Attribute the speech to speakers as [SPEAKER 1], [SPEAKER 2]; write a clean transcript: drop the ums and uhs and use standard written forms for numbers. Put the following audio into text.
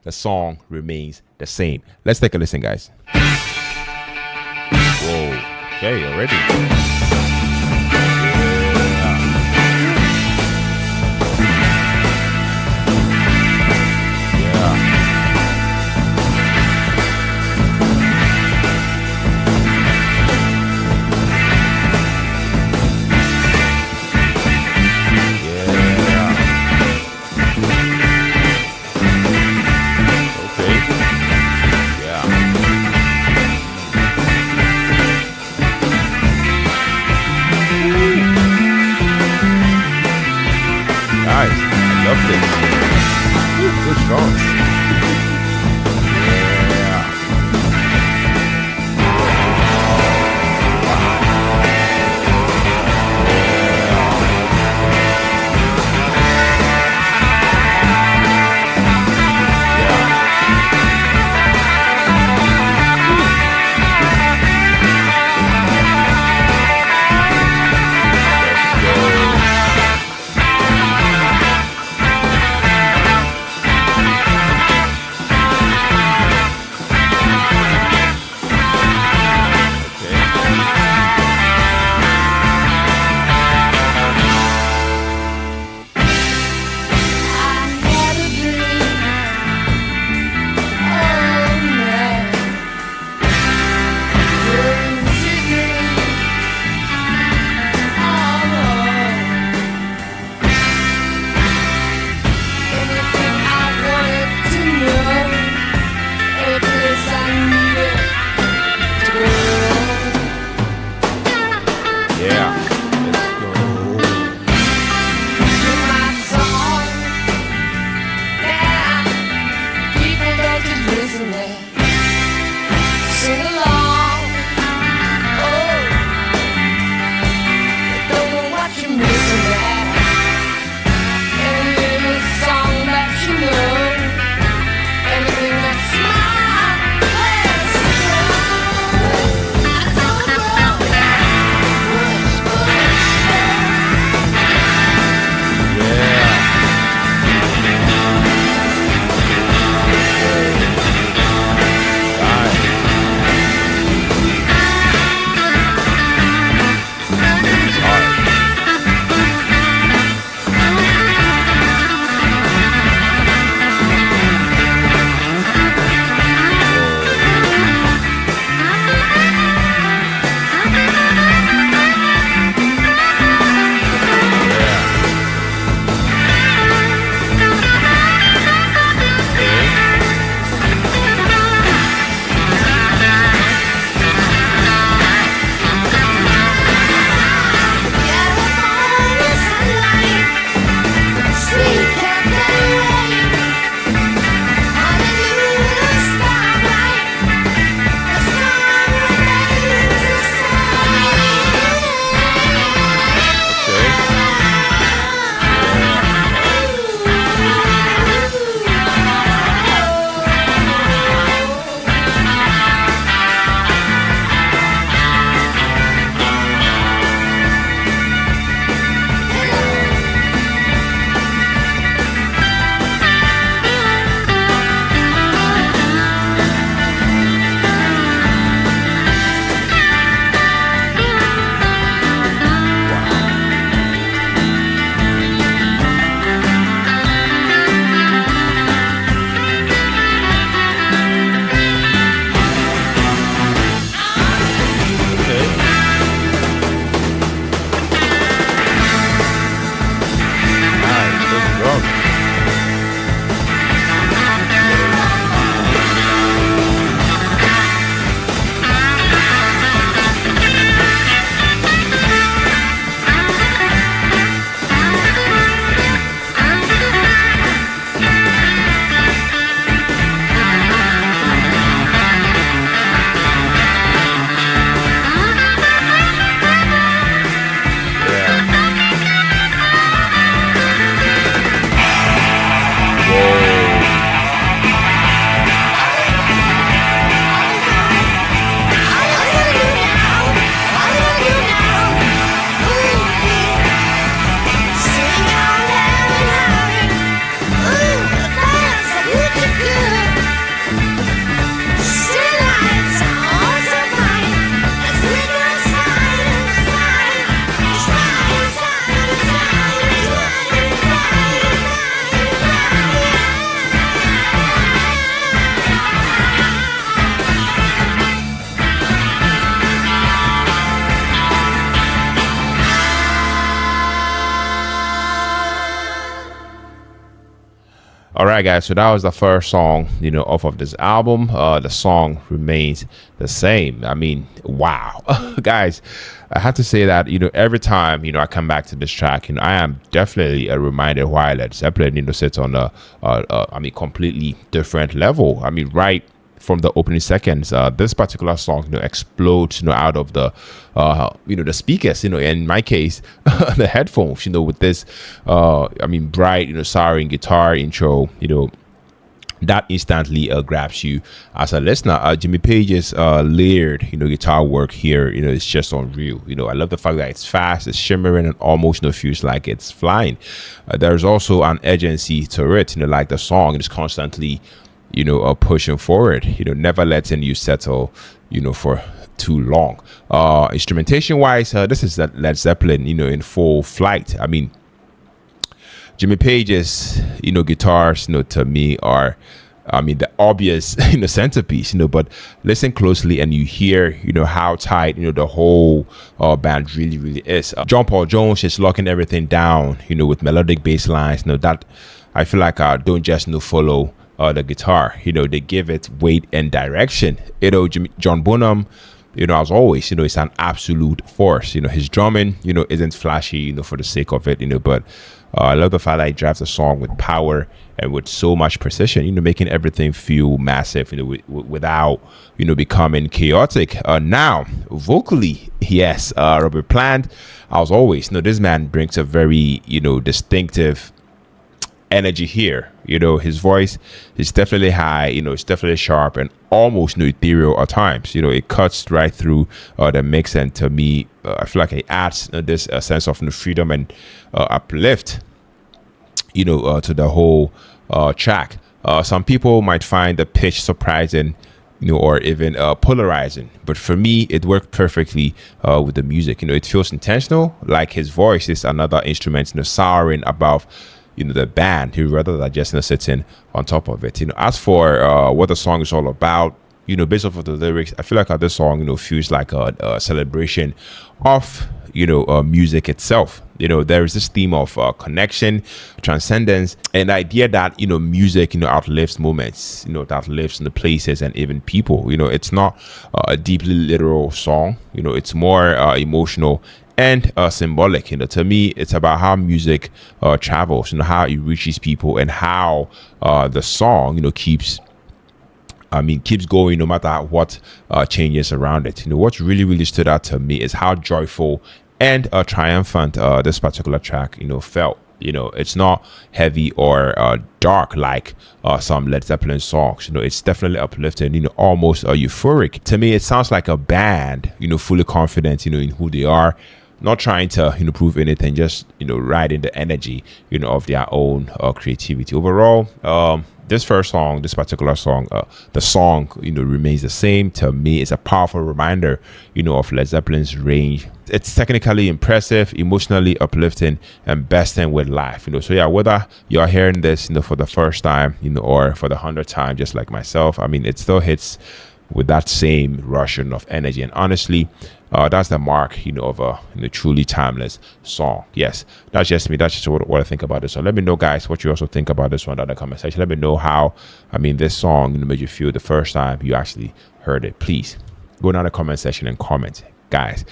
[SPEAKER 1] the song remains the same. Let's take a listen, guys. Whoa. Okay, already. All right, guys. So that was the first song, off of this album. The song remains the same. I mean, wow, guys. I have to say that every time I come back to this track, I am definitely reminded why Led Zeppelin sits on a completely different level. I mean, right from the opening seconds, this particular song explodes out of the the speakers, in my case the headphones, with this bright soaring guitar intro, that instantly grabs you as a listener. Jimmy Page's layered guitar work here is just unreal. I love the fact that it's fast, it's shimmering, and almost feels like it's flying. There's also an urgency to it, like the song is constantly pushing forward, never letting you settle for too long. Instrumentation wise, this is that Led Zeppelin in full flight. I mean, Jimmy Page's guitars to me are the obvious centerpiece, but listen closely and you hear how tight the whole band really is. John Paul Jones is locking everything down with melodic bass lines that I feel like don't just follow the guitar. They give it weight and direction. John Bonham, as always, it's an absolute force. His drumming isn't flashy for the sake of it, but I love the fact that he drives the song with power and with so much precision, making everything feel massive, without becoming chaotic. Now vocally, yes, Robert Plant, as always, this man brings a very distinctive energy here. His voice is definitely high, it's definitely sharp and almost ethereal at times. It cuts right through the mix, and to me, I feel like it adds this sense of freedom and uplift to the whole track. Some people might find the pitch surprising, or even polarizing, but for me it worked perfectly with the music. It feels intentional, like his voice is another instrument souring above the band, rather than just sitting on top of it. As for what the song is all about, based off of the lyrics, I feel like this song feels like a celebration of music itself. There is this theme of connection, transcendence, and the idea that music outlives moments, that outlives the places and even people. It's not a deeply literal song. It's more emotional and symbolic. To me, it's about how music travels, how it reaches people, and how the song keeps going no matter what changes around it. What really stood out to me is how joyful and triumphant this particular track felt. It's not heavy or dark like some Led Zeppelin songs. It's definitely uplifting, almost euphoric. To me, it sounds like a band fully confident in who they are, not trying to prove anything, just riding the energy of their own creativity. Overall, this particular song, the song remains the same. To me, it's a powerful reminder of Led Zeppelin's range. It's technically impressive, emotionally uplifting, and bursting with life. So yeah, whether you're hearing this for the first time or for the 100th time, just like myself, it still hits with that same rushing of energy. And honestly, that's the mark of a truly timeless song. Yes, that's just me. That's just what I think about this. So let me know, guys, what you also think about this one in the comment section. Let me know how this song made you feel the first time you actually heard it. Please go down the comment section and comment, guys.